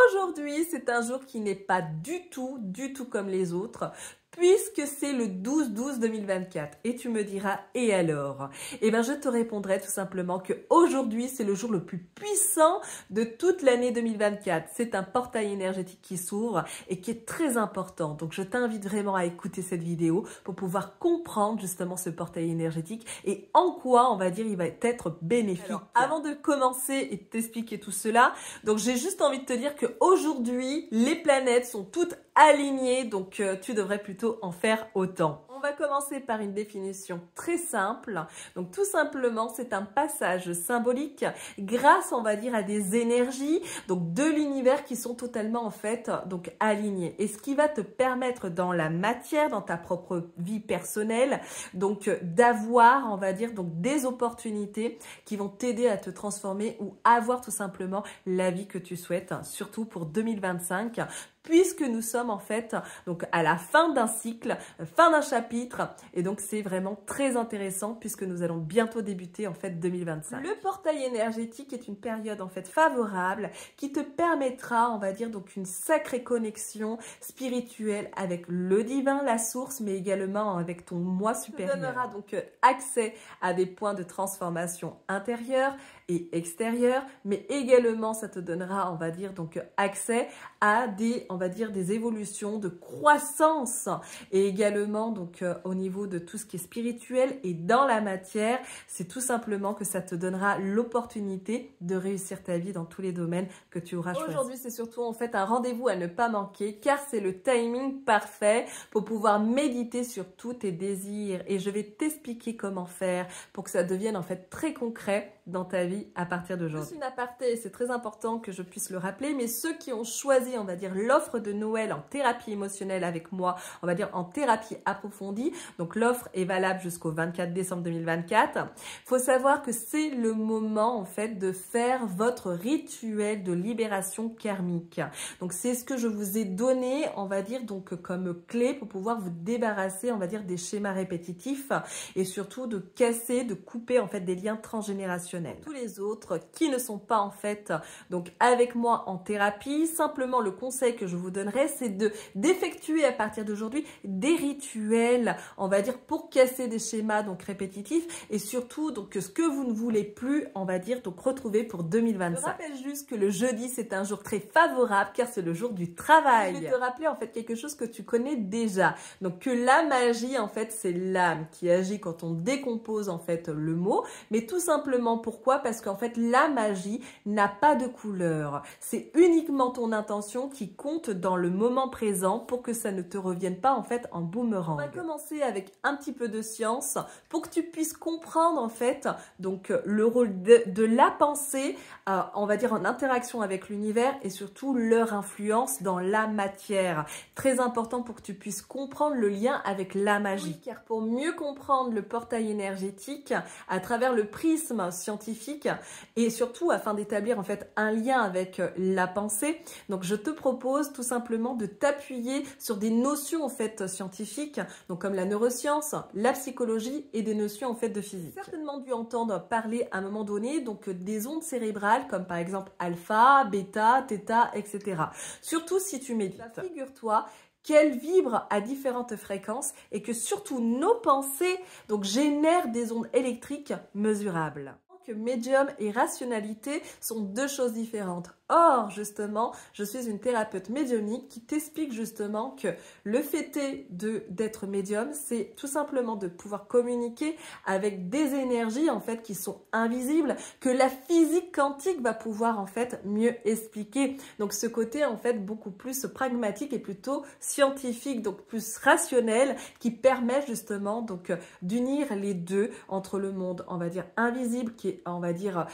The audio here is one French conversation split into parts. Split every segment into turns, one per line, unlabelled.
aujourd'hui, c'est un jour qui n'est pas du tout comme les autres, puisque c'est le 12-12-2024. Et tu me diras, et alors? Eh bien, je te répondrai tout simplement que aujourd'hui, c'est le jour le plus puissant de toute l'année 2024. C'est un portail énergétique qui s'ouvre et qui est très important. Donc, je t'invite vraiment à écouter cette vidéo pour pouvoir comprendre justement ce portail énergétique et en quoi, on va dire, il va être bénéfique. Alors, avant de commencer et de t'expliquer tout cela, donc j'ai juste envie de te dire qu'aujourd'hui, les planètes sont toutes alignées, donc tu devrais plutôt en faire autant. On va commencer par une définition très simple. Donc tout simplement, c'est un passage symbolique grâce, on va dire, à des énergies donc de l'univers qui sont totalement en fait donc alignées. Et ce qui va te permettre dans la matière, dans ta propre vie personnelle, donc d'avoir, on va dire, donc des opportunités qui vont t'aider à te transformer ou avoir tout simplement la vie que tu souhaites, surtout pour 2025. Puisque nous sommes en fait donc à la fin d'un cycle, fin d'un chapitre, et donc c'est vraiment très intéressant puisque nous allons bientôt débuter en fait 2025. Le portail énergétique est une période en fait favorable qui te permettra, on va dire, donc une sacrée connexion spirituelle avec le divin, la source, mais également avec ton moi supérieur. Ça te donnera donc accès à des points de transformation intérieure et extérieure, mais également ça te donnera, on va dire, donc accès à des, on va dire, des évolutions de croissance et également donc au niveau de tout ce qui est spirituel et dans la matière, c'est tout simplement que ça te donnera l'opportunité de réussir ta vie dans tous les domaines que tu auras choisi. Aujourd'hui, c'est surtout en fait un rendez-vous à ne pas manquer car c'est le timing parfait pour pouvoir méditer sur tous tes désirs et je vais t'expliquer comment faire pour que ça devienne en fait très concret dans ta vie à partir d'aujourd'hui. Juste une aparté, c'est très important que je puisse le rappeler, mais ceux qui ont choisi, on va dire, l'offre de Noël en thérapie émotionnelle avec moi, on va dire en thérapie approfondie, donc l'offre est valable jusqu'au 24 décembre 2024. Il faut savoir que c'est le moment en fait de faire votre rituel de libération karmique. Donc c'est ce que je vous ai donné, on va dire, donc comme clé pour pouvoir vous débarrasser, on va dire, des schémas répétitifs et surtout de casser, de couper en fait des liens transgénérationnels. Tous les autres qui ne sont pas en fait donc avec moi en thérapie, simplement le conseil que je vous donnerai, c'est d'effectuer à partir d'aujourd'hui des rituels, on va dire, pour casser des schémas donc répétitifs et surtout donc ce que vous ne voulez plus, on va dire, donc retrouver pour 2025. Je rappelle juste que le jeudi c'est un jour très favorable car c'est le jour du travail. Je vais te rappeler en fait quelque chose que tu connais déjà, donc que la magie en fait c'est l'âme qui agit quand on décompose en fait le mot, mais tout simplement pourquoi? Parce qu'en fait la magie n'a pas de couleur, c'est uniquement ton intention qui compte dans le moment présent pour que ça ne te revienne pas en fait en boomerang. On va commencer avec un petit peu de science pour que tu puisses comprendre en fait donc le rôle de la pensée, on va dire en interaction avec l'univers et surtout leur influence dans la matière. Très important pour que tu puisses comprendre le lien avec la magie. Oui, car pour mieux comprendre le portail énergétique à travers le prisme scientifique et surtout afin d'établir en fait un lien avec la pensée, donc je te propose tout simplement de t'appuyer sur des notions en fait scientifiques, donc comme la neuroscience, la psychologie et des notions en fait de physique. Tu as certainement dû entendre parler à un moment donné donc des ondes cérébrales comme par exemple alpha, bêta, theta, etc. Surtout si tu médites. Figure-toi qu'elles vibrent à différentes fréquences et que surtout nos pensées donc génèrent des ondes électriques mesurables. Médium et rationalité sont deux choses différentes. Or, justement, je suis une thérapeute médiumnique qui t'explique justement que le fait d'être médium, c'est tout simplement de pouvoir communiquer avec des énergies en fait qui sont invisibles, que la physique quantique va pouvoir en fait mieux expliquer. Donc ce côté en fait beaucoup plus pragmatique et plutôt scientifique, donc plus rationnel, qui permet justement donc d'unir les deux entre le monde, on va dire invisible, qui est on va dire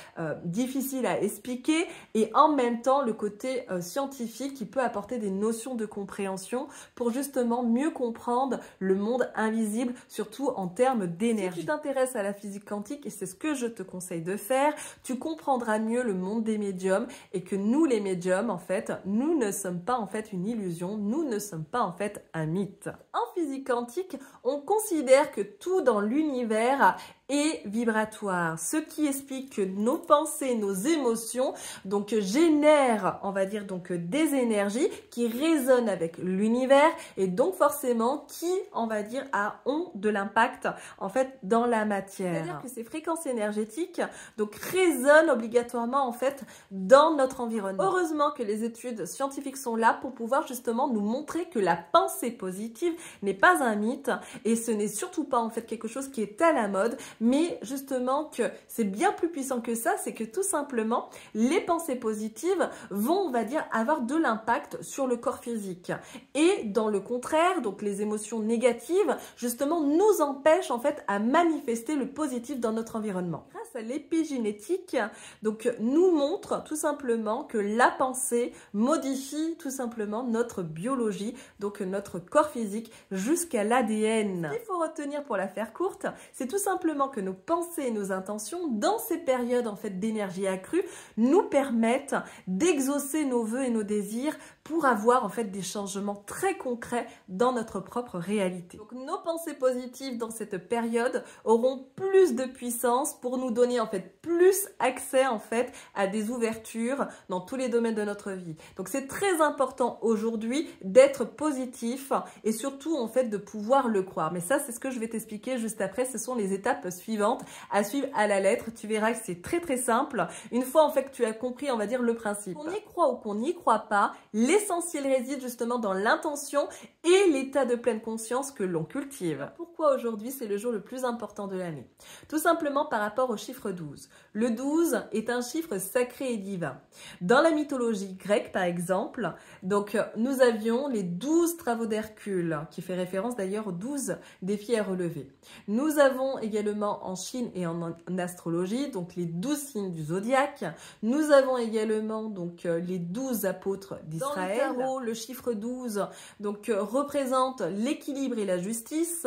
difficile à expliquer et en même temps le côté scientifique qui peut apporter des notions de compréhension pour justement mieux comprendre le monde invisible, surtout en termes d'énergie. Si tu t'intéresses à la physique quantique, et c'est ce que je te conseille de faire, tu comprendras mieux le monde des médiums et que nous les médiums en fait, nous ne sommes pas en fait une illusion, nous ne sommes pas en fait un mythe. En physique quantique, on considère que tout dans l'univers et vibratoire, ce qui explique que nos pensées, nos émotions, donc génèrent, on va dire donc des énergies qui résonnent avec l'univers et donc forcément qui, on va dire, ont de l'impact en fait dans la matière. C'est-à-dire que ces fréquences énergétiques donc résonnent obligatoirement en fait dans notre environnement. Heureusement que les études scientifiques sont là pour pouvoir justement nous montrer que la pensée positive n'est pas un mythe et ce n'est surtout pas en fait quelque chose qui est à la mode, mais justement que c'est bien plus puissant que ça, c'est que tout simplement les pensées positives vont, on va dire, avoir de l'impact sur le corps physique. Et dans le contraire, donc les émotions négatives, justement, nous empêchent en fait à manifester le positif dans notre environnement. Grâce à l'épigénétique, donc nous montre tout simplement que la pensée modifie tout simplement notre biologie, donc notre corps physique jusqu'à l'ADN. Ce qu'il faut retenir pour la faire courte, c'est tout simplement que nos pensées et nos intentions, dans ces périodes en fait d'énergie accrue, nous permettent d'exaucer nos vœux et nos désirs pour avoir en fait des changements très concrets dans notre propre réalité. Donc nos pensées positives dans cette période auront plus de puissance pour nous donner en fait plus accès en fait à des ouvertures dans tous les domaines de notre vie. Donc c'est très important aujourd'hui d'être positif et surtout en fait de pouvoir le croire. Mais ça c'est ce que je vais t'expliquer juste après. Ce sont les étapes suivantes à suivre à la lettre. Tu verras que c'est très très simple. Une fois en fait que tu as compris, on va dire, le principe. Qu'on y croit ou qu'on n'y croit pas, l'essentiel réside justement dans l'intention et l'état de pleine conscience que l'on cultive. Pourquoi aujourd'hui c'est le jour le plus important de l'année? Tout simplement par rapport au chiffre 12. Le 12 est un chiffre sacré et divin. Dans la mythologie grecque par exemple, donc nous avions les 12 travaux d'Hercule, qui fait référence d'ailleurs aux 12 défis à relever. Nous avons également en Chine et en astrologie donc les 12 signes du zodiaque. Nous avons également donc les 12 apôtres d'Israël. Dans le tarot, le chiffre 12 donc représente l'équilibre et la justice.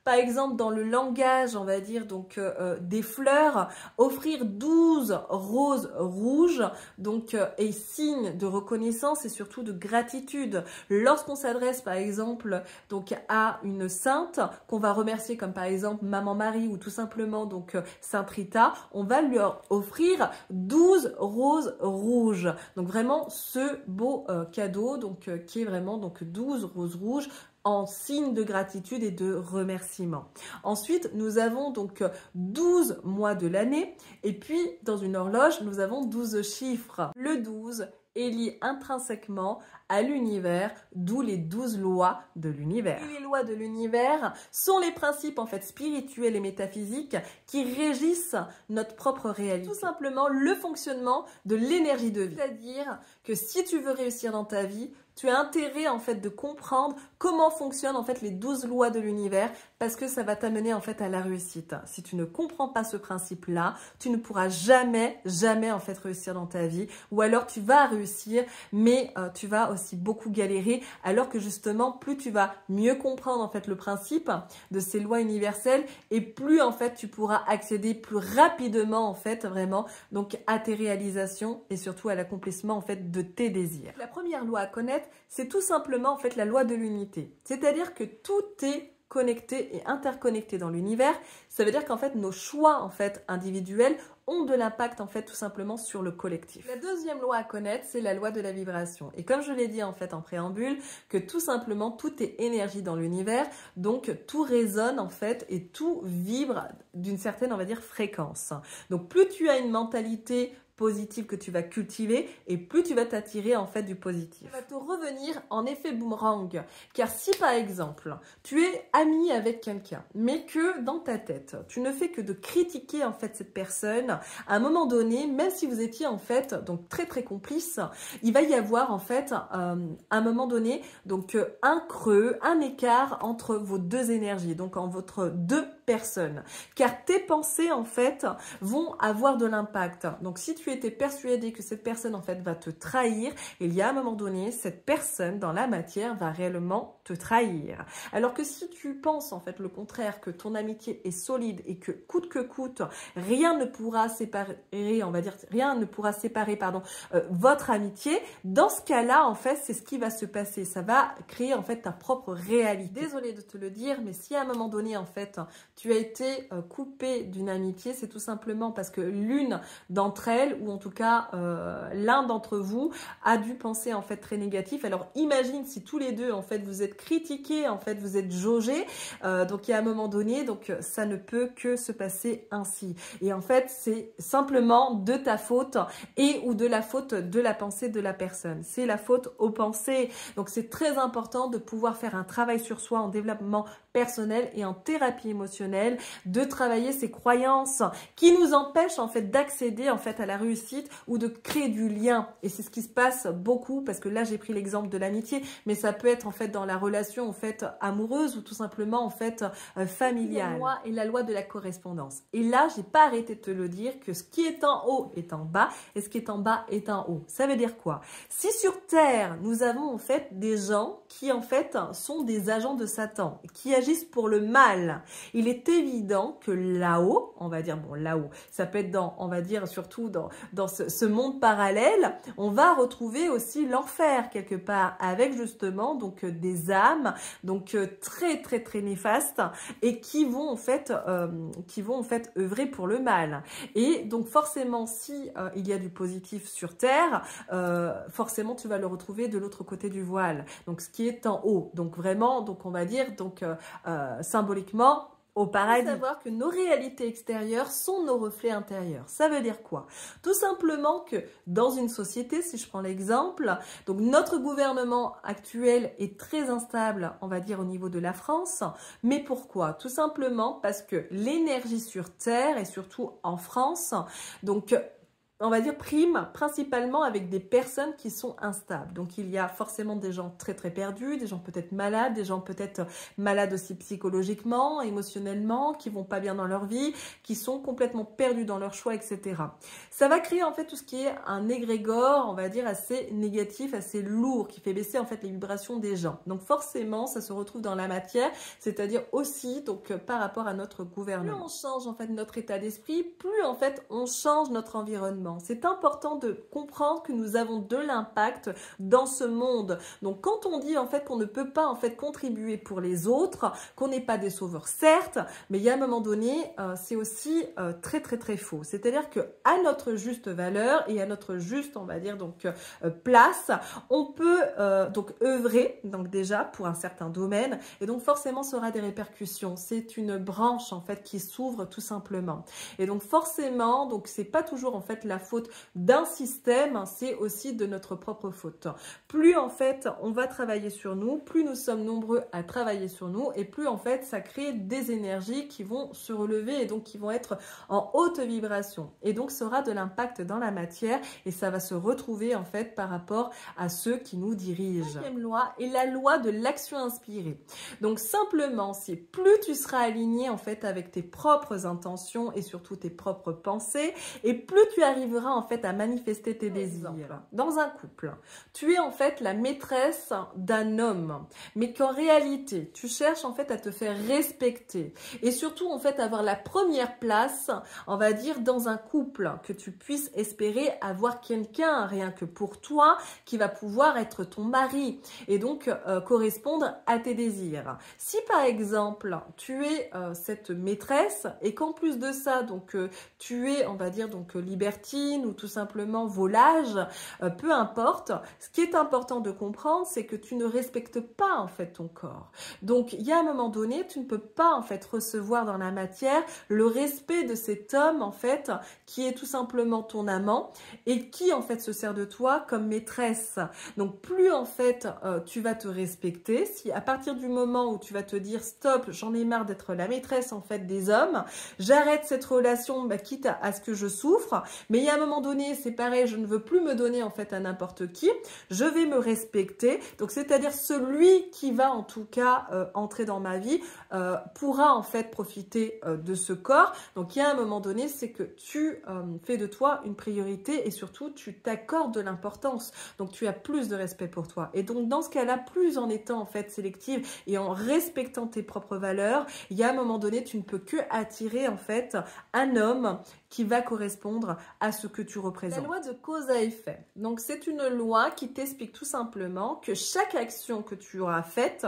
Par exemple, dans le langage, on va dire donc des fleurs, offrir 12 roses rouges donc est signe de reconnaissance et surtout de gratitude. Lorsqu'on s'adresse par exemple donc à une sainte qu'on va remercier comme par exemple Maman Marie ou tout simplement donc Sainte Rita, on va lui offrir 12 roses rouges. Donc vraiment ce beau cadeau donc qui est vraiment donc 12 roses rouges en signe de gratitude et de remerciement. Ensuite, nous avons donc 12 mois de l'année et puis dans une horloge, nous avons 12 chiffres. Le 12 est lié intrinsèquement à l'univers, d'où les 12 lois de l'univers. Les lois de l'univers sont les principes en fait spirituels et métaphysiques qui régissent notre propre réalité. Tout simplement le fonctionnement de l'énergie de vie. C'est-à-dire que si tu veux réussir dans ta vie, tu as intérêt en fait de comprendre comment fonctionnent en fait les 12 lois de l'univers parce que ça va t'amener en fait à la réussite. Si tu ne comprends pas ce principe-là, tu ne pourras jamais en fait réussir dans ta vie ou alors tu vas réussir mais tu vas aussi beaucoup galérer alors que justement plus tu vas mieux comprendre en fait le principe de ces lois universelles et plus en fait tu pourras accéder plus rapidement en fait vraiment donc à tes réalisations et surtout à l'accomplissement en fait de tes désirs. La première loi à connaître, c'est tout simplement en fait la loi de l'unité. C'est-à-dire que tout est connecté et interconnecté dans l'univers. Ça veut dire qu'en fait nos choix en fait individuels ont de l'impact en fait tout simplement sur le collectif. La deuxième loi à connaître, c'est la loi de la vibration. Et comme je l'ai dit en fait en préambule, que tout simplement tout est énergie dans l'univers, donc tout résonne en fait et tout vibre d'une certaine, on va dire, fréquence. Donc plus tu as une mentalité positive que tu vas cultiver et plus tu vas t'attirer en fait du positif. Ça va te revenir en effet boomerang. Car si par exemple tu es ami avec quelqu'un mais que dans ta tête tu ne fais que de critiquer en fait cette personne, à un moment donné, même si vous étiez en fait donc très très complices, il va y avoir en fait à un moment donné donc un creux, un écart entre vos deux énergies, donc en votre deux personnes. Car tes pensées en fait vont avoir de l'impact. Donc si tu étais persuadé que cette personne en fait va te trahir, il y a un moment donné, cette personne dans la matière va réellement te trahir. Alors que si tu penses en fait le contraire, que ton amitié est solide et que coûte, rien ne pourra séparer, on va dire, rien ne pourra séparer, pardon, votre amitié, dans ce cas-là, en fait, c'est ce qui va se passer. Ça va créer en fait ta propre réalité. Désolée de te le dire, mais si à un moment donné, en fait, tu as été coupé d'une amitié, c'est tout simplement parce que l'une d'entre elles, ou en tout cas l'un d'entre vous, a dû penser en fait très négatif. Alors imagine si tous les deux en fait vous êtes critiqués, en fait vous êtes jaugés, donc il y a un moment donné, donc ça ne peut que se passer ainsi. Et en fait c'est simplement de ta faute et ou de la faute de la pensée de la personne. C'est la faute aux pensées. Donc c'est très important de pouvoir faire un travail sur soi en développement personnel et en thérapie émotionnelle, de travailler ces croyances qui nous empêchent en fait d'accéder en fait à la réussite ou de créer du lien. Et c'est ce qui se passe beaucoup, parce que là j'ai pris l'exemple de l'amitié, mais ça peut être en fait dans la relation en fait amoureuse ou tout simplement en fait familiale. Et la loi de la correspondance. Et là j'ai pas arrêté de te le dire, que ce qui est en haut est en bas et ce qui est en bas est en haut. Ça veut dire quoi? Si sur Terre nous avons en fait des gens qui en fait sont des agents de Satan, qui agissent pour le mal, il est évident que là-haut, on va dire, bon là-haut, ça peut être dans, on va dire surtout dans ce monde parallèle, on va retrouver aussi l'enfer quelque part, avec justement donc des âmes donc très très très néfastes et qui vont en fait œuvrer pour le mal. Et donc forcément si il y a du positif sur Terre, forcément tu vas le retrouver de l'autre côté du voile, donc ce qui est en haut, donc vraiment, donc on va dire donc symboliquement au paradis. Il faut savoir que nos réalités extérieures sont nos reflets intérieurs. Ça veut dire quoi? Tout simplement que dans une société, si je prends l'exemple, donc notre gouvernement actuel est très instable, on va dire au niveau de la France. Mais pourquoi? Tout simplement parce que l'énergie sur Terre et surtout en France, donc on va dire prime principalement avec des personnes qui sont instables. Donc il y a forcément des gens très très perdus, des gens peut-être malades, des gens peut-être malades aussi psychologiquement, émotionnellement, qui vont pas bien dans leur vie, qui sont complètement perdus dans leur choix, etc. Ça va créer en fait tout ce qui est un égrégore, on va dire assez négatif, assez lourd, qui fait baisser en fait les vibrations des gens. Donc forcément ça se retrouve dans la matière, c'est-à-dire aussi donc par rapport à notre gouvernement. Plus on change en fait notre état d'esprit, plus en fait on change notre environnement. C'est important de comprendre que nous avons de l'impact dans ce monde. Donc quand on dit en fait qu'on ne peut pas en fait contribuer pour les autres, qu'on n'est pas des sauveurs certes, mais il y a un moment donné, c'est aussi très très très faux. C'est-à-dire que à notre juste valeur et à notre juste, on va dire donc place, on peut donc œuvrer donc déjà pour un certain domaine et donc forcément ça aura des répercussions. C'est une branche en fait qui s'ouvre tout simplement. Et donc forcément, donc c'est pas toujours en fait la faute d'un système, c'est aussi de notre propre faute. Plus en fait on va travailler sur nous, plus nous sommes nombreux à travailler sur nous et plus en fait ça crée des énergies qui vont se relever et donc qui vont être en haute vibration et donc ça aura de l'impact dans la matière et ça va se retrouver en fait par rapport à ceux qui nous dirigent. La cinquième loi est la loi de l'action inspirée. Donc simplement, si plus tu seras aligné en fait avec tes propres intentions et surtout tes propres pensées et plus tu arriveras en fait à manifester tes désirs. Dans un couple, tu es en fait la maîtresse d'un homme, mais qu'en réalité, tu cherches en fait à te faire respecter et surtout en fait avoir la première place, on va dire dans un couple, que tu puisses espérer avoir quelqu'un rien que pour toi qui va pouvoir être ton mari et donc correspondre à tes désirs. Si par exemple, tu es cette maîtresse et qu'en plus de ça, donc tu es, on va dire donc libertine ou tout simplement volage, peu importe. Ce qui est important de comprendre, c'est que tu ne respectes pas en fait ton corps. Donc il y a un moment donné, tu ne peux pas en fait recevoir dans la matière le respect de cet homme en fait qui est tout simplement ton amant et qui en fait se sert de toi comme maîtresse. Donc plus en fait tu vas te respecter, si à partir du moment où tu vas te dire stop, j'en ai marre d'être la maîtresse en fait des hommes, j'arrête cette relation quitte à ce que je souffre, mais il y a un moment donné, c'est pareil, je ne veux plus me donner en fait à n'importe qui, je vais me respecter. Donc c'est-à-dire celui qui va en tout cas entrer dans ma vie pourra en fait profiter de ce corps. Donc il y a un moment donné, c'est que tu fais de toi une priorité et surtout tu t'accordes de l'importance. Donc tu as plus de respect pour toi. Et donc dans ce cas-là, plus en étant en fait sélective et en respectant tes propres valeurs, il y a un moment donné, tu ne peux que attirer en fait un homme qui va correspondre à ce que tu représentes. La loi de cause à effet. Donc, c'est une loi qui t'explique tout simplement que chaque action que tu auras faite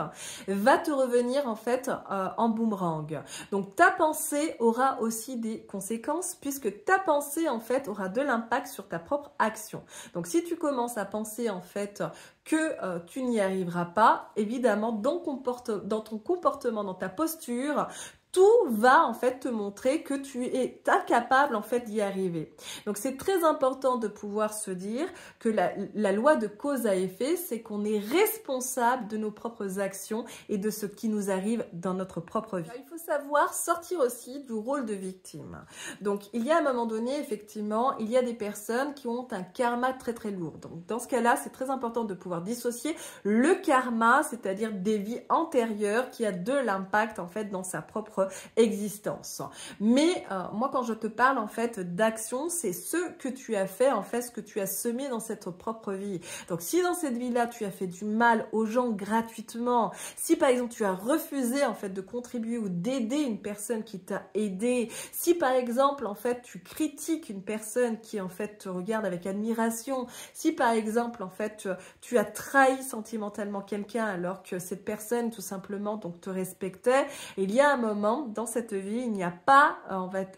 va te revenir en fait en boomerang. Donc, ta pensée aura aussi des conséquences puisque ta pensée en fait aura de l'impact sur ta propre action. Donc, si tu commences à penser en fait que tu n'y arriveras pas, évidemment, dans ton comportement, dans ta posture, tout va en fait te montrer que tu es incapable en fait d'y arriver. Donc c'est très important de pouvoir se dire que la loi de cause à effet, c'est qu'on est responsable de nos propres actions et de ce qui nous arrive dans notre propre vie. Alors, il faut savoir sortir aussi du rôle de victime. Donc il y a à un moment donné, effectivement, il y a des personnes qui ont un karma très très lourd. Donc dans ce cas-là, c'est très important de pouvoir dissocier le karma, c'est-à-dire des vies antérieures qui a de l'impact en fait dans sa propre existence. Mais moi, quand je te parle en fait d'action, c'est ce que tu as fait, en fait, ce que tu as semé dans cette propre vie. Donc, si dans cette vie-là, tu as fait du mal aux gens gratuitement, si par exemple, tu as refusé en fait de contribuer ou d'aider une personne qui t'a aidé, si par exemple, en fait, tu critiques une personne qui en fait te regarde avec admiration, si par exemple, en fait, tu as trahi sentimentalement quelqu'un alors que cette personne tout simplement donc te respectait, il y a un moment dans cette vie, il n'y a pas,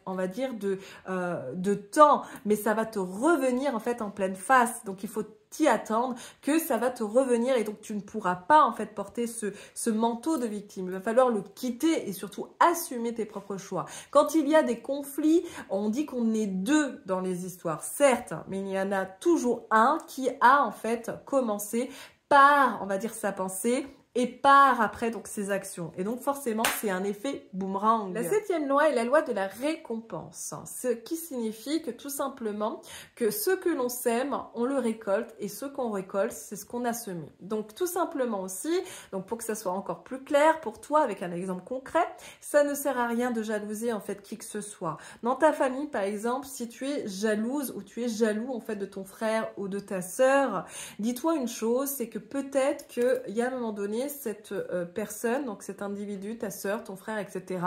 on va dire, de temps, mais ça va te revenir en fait en pleine face. Donc, il faut t'y attendre que ça va te revenir et donc tu ne pourras pas en fait porter ce manteau de victime. Il va falloir le quitter et surtout assumer tes propres choix. Quand il y a des conflits, on dit qu'on est deux dans les histoires, certes, mais il y en a toujours un qui a en fait commencé par, on va dire, sa pensée et part après donc ses actions. Et donc forcément, c'est un effet boomerang. La 7e loi est la loi de la récompense, ce qui signifie que tout simplement que ce que l'on sème, on le récolte et ce qu'on récolte, c'est ce qu'on a semé. Donc tout simplement aussi, donc pour que ça soit encore plus clair pour toi avec un exemple concret, ça ne sert à rien de jalouser en fait qui que ce soit. Dans ta famille par exemple, si tu es jalouse ou tu es jaloux en fait de ton frère ou de ta sœur, dis-toi une chose, c'est que peut-être qu'il y a un moment donné cette personne, donc cet individu, ta sœur, ton frère, etc.,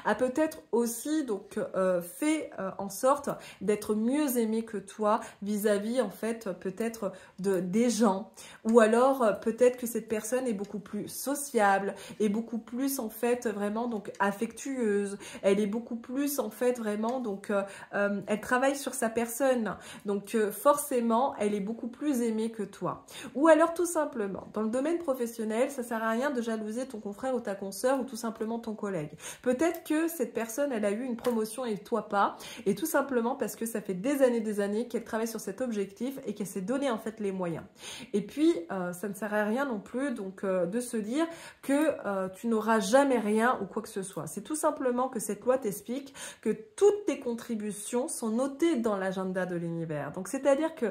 a peut-être aussi donc fait en sorte d'être mieux aimé que toi vis-à-vis en fait peut-être des gens, ou alors peut-être que cette personne est beaucoup plus sociable et beaucoup plus en fait vraiment donc affectueuse, elle est beaucoup plus en fait vraiment donc elle travaille sur sa personne, donc forcément elle est beaucoup plus aimée que toi. Ou alors tout simplement dans le domaine professionnel, ça sert à rien de jalouser ton confrère ou ta consoeur ou tout simplement ton collègue. Peut-être que cette personne, elle a eu une promotion et toi pas, et tout simplement parce que ça fait des années qu'elle travaille sur cet objectif et qu'elle s'est donné en fait les moyens. Et puis, ça ne sert à rien non plus donc de se dire que tu n'auras jamais rien ou quoi que ce soit. C'est tout simplement que cette loi t'explique que toutes tes contributions sont notées dans l'agenda de l'univers. Donc, c'est-à-dire que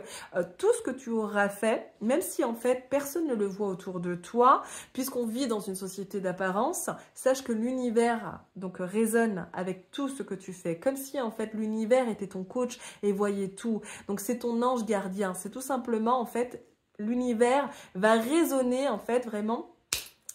tout ce que tu auras fait, même si en fait personne ne le voit autour de toi, puisqu'on vit dans une société d'apparence, sache que l'univers donc résonne avec tout ce que tu fais, comme si en fait l'univers était ton coach et voyait tout. Donc c'est ton ange gardien, c'est tout simplement en fait l'univers va résonner en fait vraiment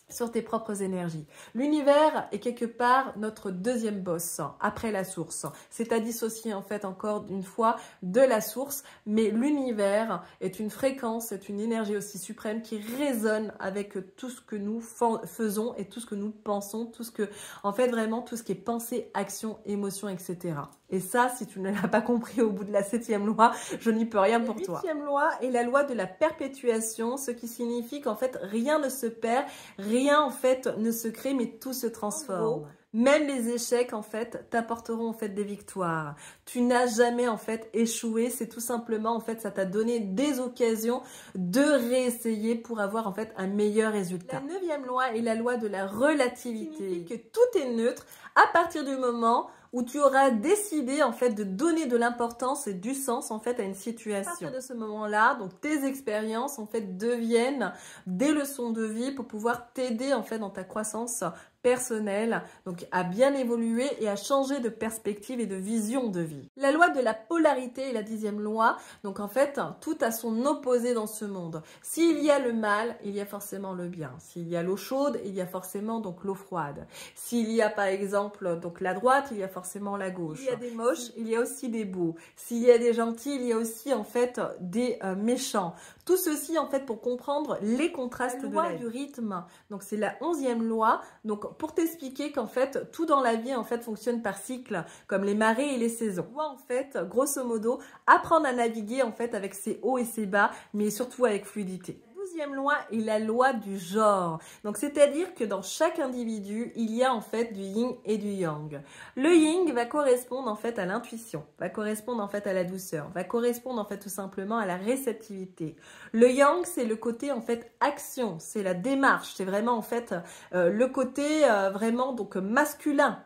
sur tes propres énergies. L'univers est quelque part notre deuxième boss après la source. C'est à dissocier en fait encore une fois de la source, mais l'univers est une fréquence, c'est une énergie aussi suprême qui résonne avec tout ce que nous faisons et tout ce que nous pensons, tout ce que, en fait vraiment tout ce qui est pensée, action, émotion, etc. Et ça, si tu ne l'as pas compris au bout de la 7e loi, je n'y peux rien pour toi. La 8e loi est la loi de la perpétuation, ce qui signifie qu'en fait rien ne se perd, rien en fait ne se crée, mais tout se transforme. Même les échecs, en fait, t'apporteront en fait des victoires. Tu n'as jamais en fait échoué. C'est tout simplement en fait, ça t'a donné des occasions de réessayer pour avoir en fait un meilleur résultat. La 9e loi est la loi de la relativité, que tout est neutre à partir du moment où tu auras décidé en fait de donner de l'importance et du sens en fait à une situation. À partir de ce moment-là, donc tes expériences en fait deviennent des leçons de vie pour pouvoir t'aider en fait dans ta croissance personnelle, donc à bien évoluer et à changer de perspective et de vision de vie. La loi de la polarité est la 10e loi, donc en fait, tout a son opposé dans ce monde. S'il y a le mal, il y a forcément le bien. S'il y a l'eau chaude, il y a forcément donc l'eau froide. S'il y a par exemple donc la droite, il y a forcément la gauche. S'il y a des moches, il y a aussi des beaux. S'il y a des gentils, il y a aussi en fait des méchants. Tout ceci en fait pour comprendre les contrastes de la vie. Du rythme, donc c'est la 11e loi, donc pour t'expliquer qu'en fait tout dans la vie en fait fonctionne par cycle, comme les marées et les saisons. On doit en fait grosso modo apprendre à naviguer en fait avec ses hauts et ses bas, mais surtout avec fluidité. La 12e loi est la loi du genre. Donc, c'est-à-dire que dans chaque individu, il y a en fait du yin et du yang. Le yin va correspondre en fait à l'intuition, va correspondre en fait à la douceur, va correspondre en fait tout simplement à la réceptivité. Le yang, c'est le côté en fait action, c'est la démarche, c'est vraiment en fait le côté vraiment donc masculin.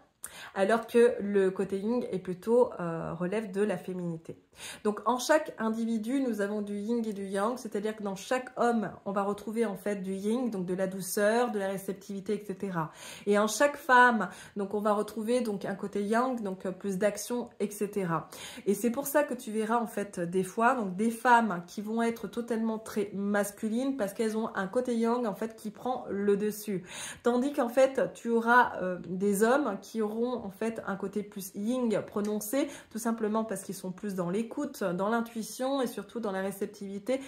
Alors que le côté yin est plutôt relève de la féminité. Donc en chaque individu, nous avons du yin et du yang, c'est-à-dire que dans chaque homme, on va retrouver en fait du yin, donc de la douceur, de la réceptivité, etc. Et en chaque femme, donc on va retrouver donc un côté yang, donc plus d'action, etc. Et c'est pour ça que tu verras en fait des fois donc des femmes qui vont être totalement très masculines parce qu'elles ont un côté yang en fait qui prend le dessus. Tandis qu'en fait tu auras des hommes qui auront en fait un côté plus yin prononcé, tout simplement parce qu'ils sont plus dans l'écoute, dans l'intuition et surtout dans la réceptivité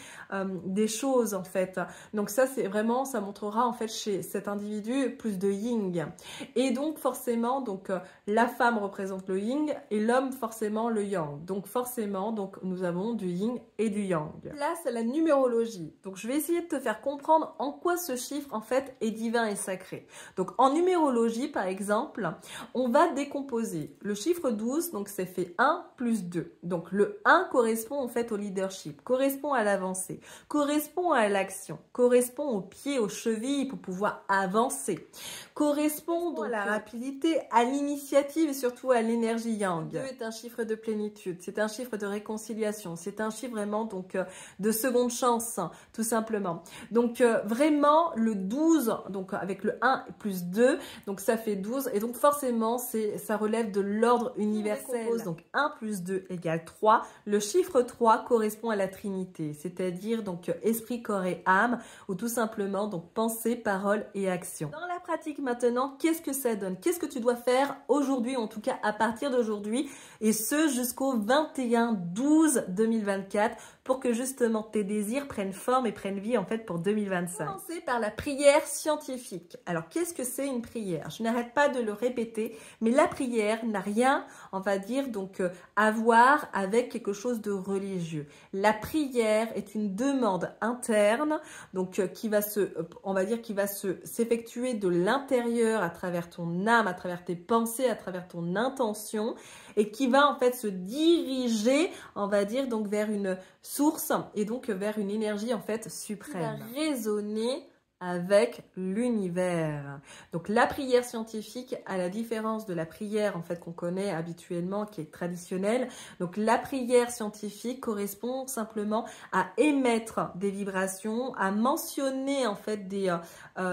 des choses en fait. Donc ça c'est vraiment, ça montrera en fait chez cet individu plus de yin. Et donc forcément, donc la femme représente le yin et l'homme forcément le yang. Donc forcément, donc nous avons du yin et du yang. Place à la numérologie. Donc je vais essayer de te faire comprendre en quoi ce chiffre en fait est divin et sacré. Donc en numérologie par exemple, on va décomposer le chiffre 12, donc c'est fait 1 plus 2. Donc le 1 correspond en fait au leadership, correspond à l'avancée, correspond à l'action, correspond aux pieds, aux chevilles pour pouvoir avancer, correspond donc à la rapidité, à l'initiative et surtout à l'énergie yang. 2 est un chiffre de plénitude, c'est un chiffre de réconciliation, c'est un chiffre vraiment donc de seconde chance, tout simplement. Donc vraiment le 12, donc avec le 1 plus 2, donc ça fait 12 et donc forcément ça relève de l'ordre universel. Donc 1 plus 2 égale 3. Le chiffre 3 correspond à la Trinité, c'est-à-dire donc esprit, corps et âme, ou tout simplement donc pensée, parole et action. Dans la pratique maintenant, qu'est-ce que ça donne? Qu'est-ce que tu dois faire aujourd'hui, en tout cas à partir d'aujourd'hui, et ce jusqu'au 21/12/2024, pour que justement tes désirs prennent forme et prennent vie en fait pour 2025. Commencer par la prière scientifique. Alors qu'est-ce que c'est une prière? Je n'arrête pas de le répéter, mais la prière n'a rien, on va dire donc à voir avec quelque chose de religieux. La prière est une demande interne, donc qui va on va dire, qui va s'effectuer de l'intérieur à travers ton âme, à travers tes pensées, à travers ton intention, et qui va en fait se diriger, on va dire donc vers une source et donc vers une énergie en fait suprême. Qui va résonner avec l'univers. Donc la prière scientifique, à la différence de la prière en fait qu'on connaît habituellement, qui est traditionnelle, donc la prière scientifique correspond simplement à émettre des vibrations, à mentionner en fait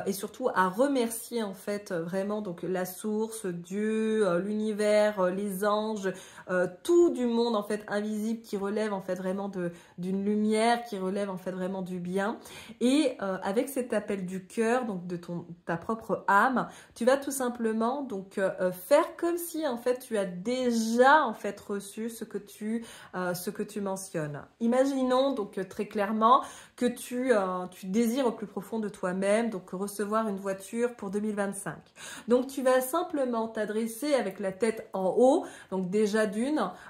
et surtout à remercier en fait vraiment donc la source, Dieu, l'univers, les anges, tout du monde en fait invisible qui relève en fait vraiment d'une lumière, qui relève en fait vraiment du bien. Et avec cet appel du cœur, donc de ta propre âme, tu vas tout simplement donc faire comme si en fait tu as déjà en fait reçu ce que tu mentionnes. Imaginons donc très clairement que tu désires au plus profond de toi-même donc recevoir une voiture pour 2025. Donc tu vas simplement t'adresser avec la tête en haut, donc déjà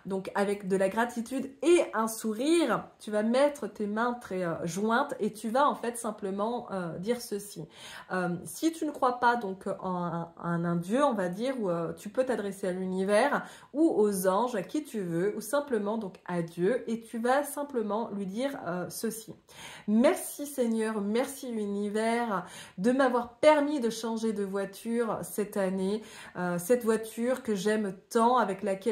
donc avec de la gratitude et un sourire, tu vas mettre tes mains très jointes et tu vas en fait simplement dire ceci. Si tu ne crois pas donc en un Dieu, on va dire, où tu peux t'adresser à l'univers ou aux anges, à qui tu veux, ou simplement donc à Dieu, et tu vas simplement lui dire ceci. Merci Seigneur, merci univers de m'avoir permis de changer de voiture cette année, cette voiture que j'aime tant,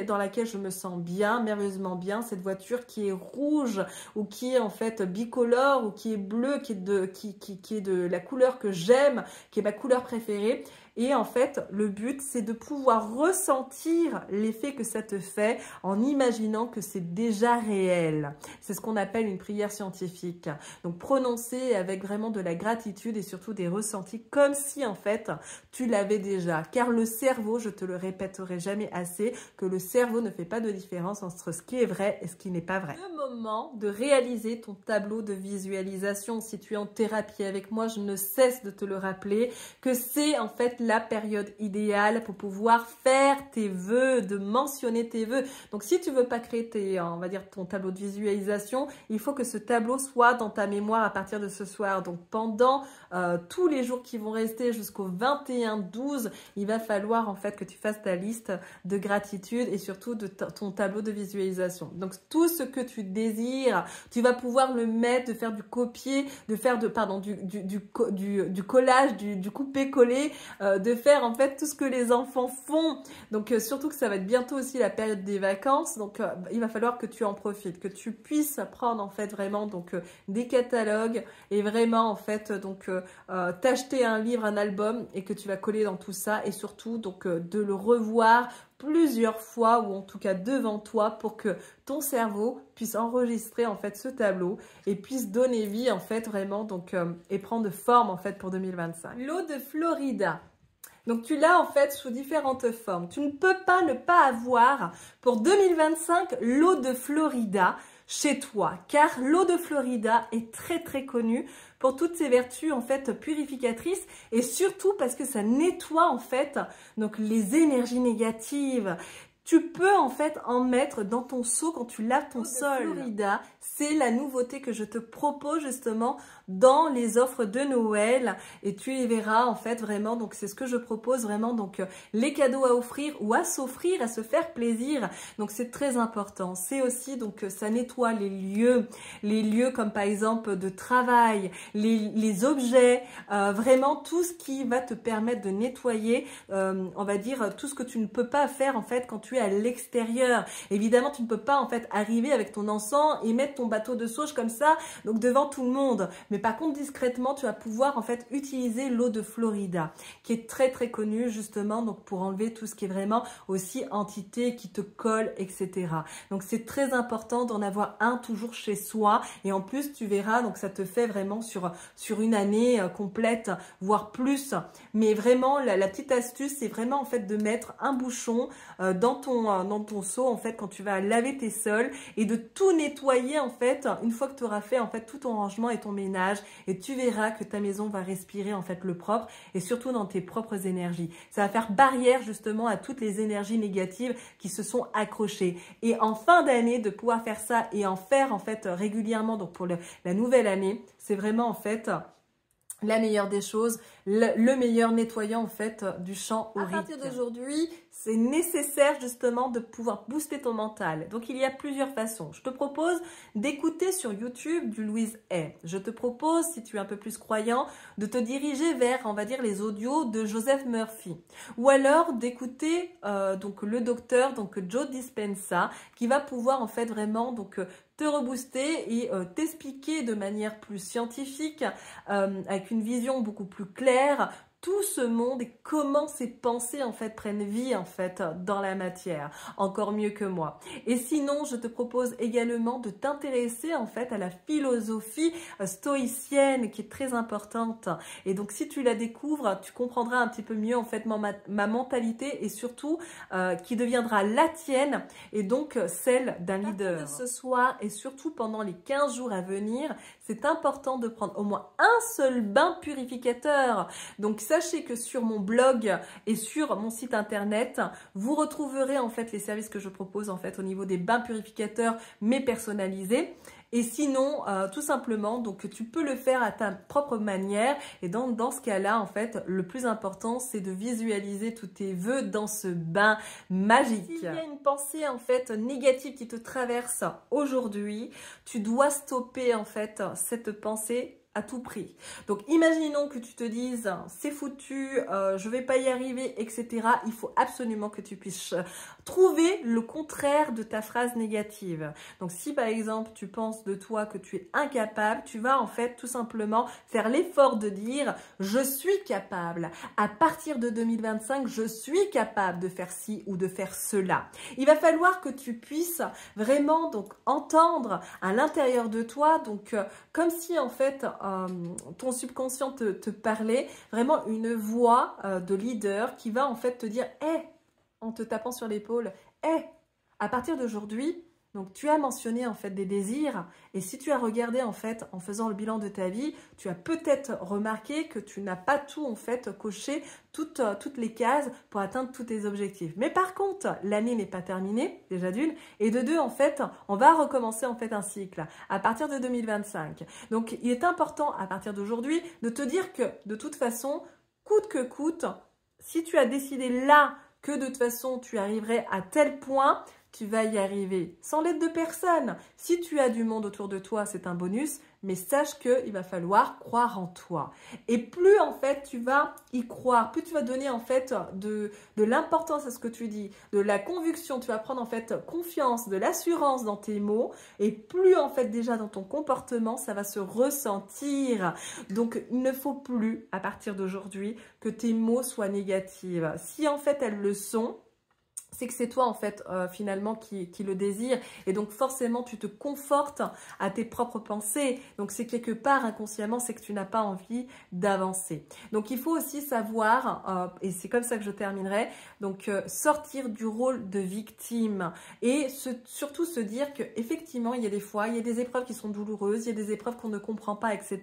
dans laquelle je me sens bien, merveilleusement bien, cette voiture qui est rouge ou qui est en fait bicolore ou qui est bleue, qui est de la couleur que j'aime, qui est ma couleur préférée. Et en fait, le but, c'est de pouvoir ressentir l'effet que ça te fait en imaginant que c'est déjà réel. C'est ce qu'on appelle une prière scientifique. Donc, prononcer avec vraiment de la gratitude et surtout des ressentis comme si, en fait, tu l'avais déjà. Car le cerveau, je te le répéterai jamais assez, que le cerveau ne fait pas de différence entre ce qui est vrai et ce qui n'est pas vrai. Le moment de réaliser ton tableau de visualisation. Si tu es en thérapie avec moi, je ne cesse de te le rappeler que c'est en fait la période idéale pour pouvoir faire tes vœux, de mentionner tes vœux. Donc, si tu veux pas créer on va dire ton tableau de visualisation, il faut que ce tableau soit dans ta mémoire à partir de ce soir. Donc, pendant tous les jours qui vont rester jusqu'au 21-12, il va falloir en fait que tu fasses ta liste de gratitude et surtout de ton tableau de visualisation. Donc, tout ce que tu désires, tu vas pouvoir le mettre, de faire du copier, de faire du collage, du coupé-coller, de faire en fait tout ce que les enfants font. Donc surtout que ça va être bientôt aussi la période des vacances, donc il va falloir que tu en profites, que tu puisses prendre en fait vraiment donc des catalogues et vraiment en fait donc t'acheter un livre, un album et que tu vas coller dans tout ça et surtout donc de le revoir plusieurs fois ou en tout cas devant toi pour que ton cerveau puisse enregistrer en fait ce tableau et puisse donner vie en fait vraiment donc et prendre forme en fait pour 2025. L'eau de Florida. Donc, tu l'as en fait sous différentes formes. Tu ne peux pas ne pas avoir pour 2025 l'eau de Florida chez toi. Car l'eau de Florida est très très connue pour toutes ses vertus en fait purificatrices et surtout parce que ça nettoie en fait donc les énergies négatives. Tu peux en fait en mettre dans ton seau quand tu laves ton sol. Florida, c'est la nouveauté que je te propose justement dans les offres de Noël et tu y verras en fait vraiment, donc c'est ce que je propose vraiment, donc les cadeaux à offrir ou à s'offrir, à se faire plaisir, donc c'est très important. C'est aussi donc ça nettoie les lieux comme par exemple de travail, les objets, vraiment tout ce qui va te permettre de nettoyer, on va dire tout ce que tu ne peux pas faire en fait quand tu es à l'extérieur. Évidemment, tu ne peux pas en fait arriver avec ton encens et mettre ton bateau de sauge comme ça, donc devant tout le monde. Mais par contre, discrètement, tu vas pouvoir en fait utiliser l'eau de Florida, qui est très très connue justement donc pour enlever tout ce qui est vraiment aussi entité qui te colle, etc. Donc c'est très important d'en avoir un toujours chez soi et en plus tu verras donc ça te fait vraiment sur une année complète, voire plus. Mais vraiment la petite astuce, c'est vraiment en fait de mettre un bouchon dans ton seau en fait quand tu vas laver tes sols et de tout nettoyer en fait une fois que tu auras fait en fait tout ton rangement et ton ménage et tu verras que ta maison va respirer en fait le propre et surtout dans tes propres énergies. Ça va faire barrière justement à toutes les énergies négatives qui se sont accrochées. Et en fin d'année, de pouvoir faire ça et en faire en fait régulièrement donc pour la nouvelle année, c'est vraiment en fait la meilleure des choses, le meilleur nettoyant en fait du champ aurique. À partir d'aujourd'hui, c'est nécessaire justement de pouvoir booster ton mental. Donc il y a plusieurs façons. Je te propose d'écouter sur YouTube du Louise Hay. Je te propose, si tu es un peu plus croyant, de te diriger vers, on va dire, les audios de Joseph Murphy. Ou alors d'écouter donc le docteur donc Joe Dispenza qui va pouvoir en fait vraiment donc te rebooster et t'expliquer de manière plus scientifique, avec une vision beaucoup plus claire, tout ce monde et comment ces pensées en fait prennent vie en fait dans la matière, encore mieux que moi. Et sinon, je te propose également de t'intéresser en fait à la philosophie stoïcienne qui est très importante. Et donc si tu la découvres, tu comprendras un petit peu mieux en fait ma mentalité et surtout qui deviendra la tienne et donc celle d'un leader. Ce soir et surtout pendant les 15 jours à venir, c'est important de prendre au moins un seul bain purificateur. Donc sachez que sur mon blog et sur mon site internet, vous retrouverez en fait les services que je propose en fait au niveau des bains purificateurs mais personnalisés. Et sinon, tout simplement, donc tu peux le faire à ta propre manière. Et dans ce cas-là, en fait, le plus important, c'est de visualiser tous tes vœux dans ce bain magique. S'il y a une pensée en fait négative qui te traverse aujourd'hui, tu dois stopper en fait cette pensée à tout prix. Donc, imaginons que tu te dises, c'est foutu, je vais pas y arriver, etc. Il faut absolument que tu puisses trouver le contraire de ta phrase négative. Donc, si par exemple, tu penses de toi que tu es incapable, tu vas en fait tout simplement faire l'effort de dire, je suis capable. À partir de 2025, je suis capable de faire ci ou de faire cela. Il va falloir que tu puisses vraiment donc entendre à l'intérieur de toi, donc comme si en fait ton subconscient te parlait, vraiment une voix de leader qui va en fait te dire, hé, en te tapant sur l'épaule, hé, à partir d'aujourd'hui, donc tu as mentionné en fait des désirs, et si tu as regardé en fait en faisant le bilan de ta vie, tu as peut-être remarqué que tu n'as pas tout en fait coché toutes les cases pour atteindre tous tes objectifs. Mais par contre, l'année n'est pas terminée, déjà d'une, et de deux en fait, on va recommencer en fait un cycle à partir de 2025. Donc il est important à partir d'aujourd'hui de te dire que de toute façon, coûte que coûte, si tu as décidé là que de toute façon tu arriverais à tel point, tu vas y arriver sans l'aide de personne. Si tu as du monde autour de toi, c'est un bonus, mais sache qu'il va falloir croire en toi. Et plus en fait tu vas y croire, plus tu vas donner en fait de l'importance à ce que tu dis, de la conviction, tu vas prendre en fait confiance, de l'assurance dans tes mots, et plus en fait déjà dans ton comportement, ça va se ressentir. Donc il ne faut plus à partir d'aujourd'hui que tes mots soient négatifs. Si en fait elles le sont, c'est que c'est toi en fait finalement qui le désire, et donc forcément tu te confortes à tes propres pensées, donc c'est quelque part inconsciemment c'est que tu n'as pas envie d'avancer. Donc il faut aussi savoir, et c'est comme ça que je terminerai, donc sortir du rôle de victime, et surtout se dire que effectivement il y a des fois, il y a des épreuves qui sont douloureuses, il y a des épreuves qu'on ne comprend pas, etc.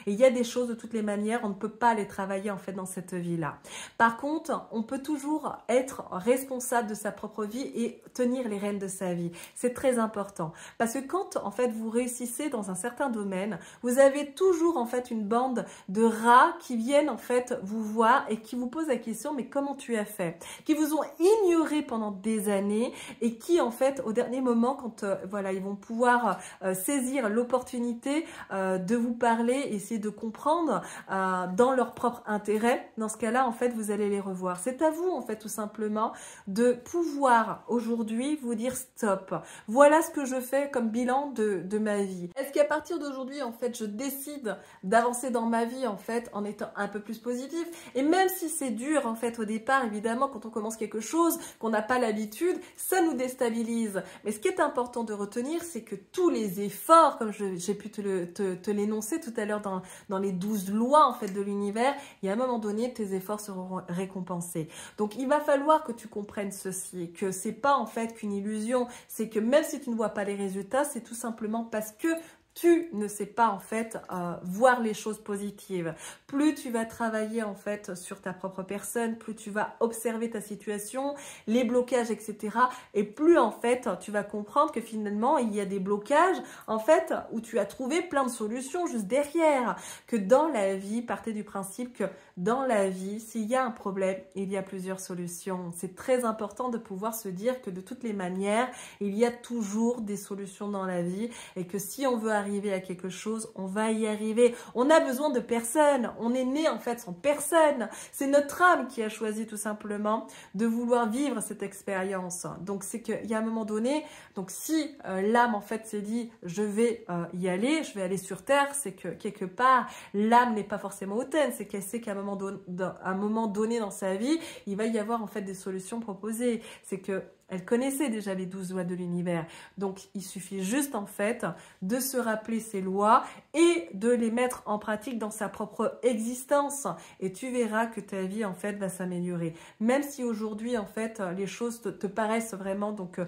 Et il y a des choses de toutes les manières, on ne peut pas les travailler en fait dans cette vie-là. Par contre, on peut toujours être responsable de sa propre vie et tenir les rênes de sa vie. C'est très important parce que quand en fait vous réussissez dans un certain domaine, vous avez toujours en fait une bande de rats qui viennent en fait vous voir et qui vous posent la question, mais comment tu as fait? Qui vous ont ignoré pendant des années et qui en fait au dernier moment, quand voilà, ils vont pouvoir saisir l'opportunité de vous parler, essayer de comprendre dans leur propre intérêt, dans ce cas-là en fait vous allez les revoir. C'est à vous en fait tout simplement de pouvoir aujourd'hui vous dire stop, voilà ce que je fais comme bilan de ma vie. Est-ce qu'à partir d'aujourd'hui en fait je décide d'avancer dans ma vie en fait en étant un peu plus positif, et même si c'est dur en fait au départ, évidemment quand on commence quelque chose qu'on n'a pas l'habitude, ça nous déstabilise, mais ce qui est important de retenir, c'est que tous les efforts, comme j'ai pu te l'énoncer tout à l'heure dans les 12 lois en fait de l'univers, il y a un moment donné tes efforts seront récompensés. Donc il va falloir que tu comprennes ceci, que c'est pas en fait qu'une illusion, c'est que même si tu ne vois pas les résultats, c'est tout simplement parce que tu ne sais pas en fait voir les choses positives. Plus tu vas travailler en fait sur ta propre personne, plus tu vas observer ta situation, les blocages, etc. Et plus en fait tu vas comprendre que finalement il y a des blocages en fait où tu as trouvé plein de solutions juste derrière. Que dans la vie, partez du principe que dans la vie, s'il y a un problème, il y a plusieurs solutions. C'est très important de pouvoir se dire que de toutes les manières, il y a toujours des solutions dans la vie, et que si on veut arriver à quelque chose, on va y arriver. On a besoin de personne. On est né en fait sans personne. C'est notre âme qui a choisi tout simplement de vouloir vivre cette expérience. Donc c'est qu'il y a un moment donné, donc si l'âme en fait s'est dit je vais y aller, je vais aller sur terre, c'est que quelque part l'âme n'est pas forcément hautaine, c'est qu'elle sait qu'à un moment donné dans sa vie, il va y avoir en fait des solutions proposées. C'est que elle connaissait déjà les 12 lois de l'univers. Donc, il suffit juste en fait de se rappeler ces lois et de les mettre en pratique dans sa propre existence. Et tu verras que ta vie en fait va s'améliorer. Même si aujourd'hui en fait les choses te paraissent vraiment donc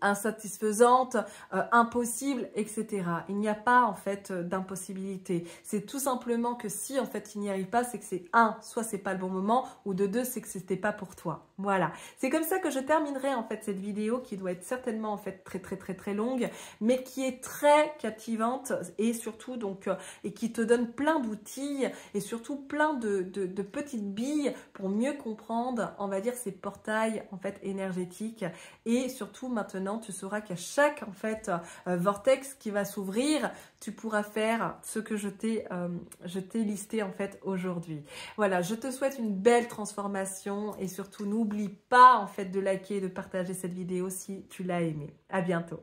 insatisfaisante, impossible, etc. Il n'y a pas en fait d'impossibilité. C'est tout simplement que si en fait il n'y arrive pas, c'est que c'est soit c'est pas le bon moment, ou de deux, c'est que c'était pas pour toi. Voilà. C'est comme ça que je terminerai en fait cette vidéo qui doit être certainement en fait très longue, mais qui est très captivante et surtout donc et qui te donne plein d'outils et surtout plein de petites billes pour mieux comprendre, on va dire, ces portails en fait énergétiques, et surtout surtout maintenant, tu sauras qu'à chaque en fait vortex qui va s'ouvrir, tu pourras faire ce que je t'ai listé en fait aujourd'hui. Voilà, je te souhaite une belle transformation et surtout n'oublie pas en fait de liker et de partager cette vidéo si tu l'as aimée. À bientôt.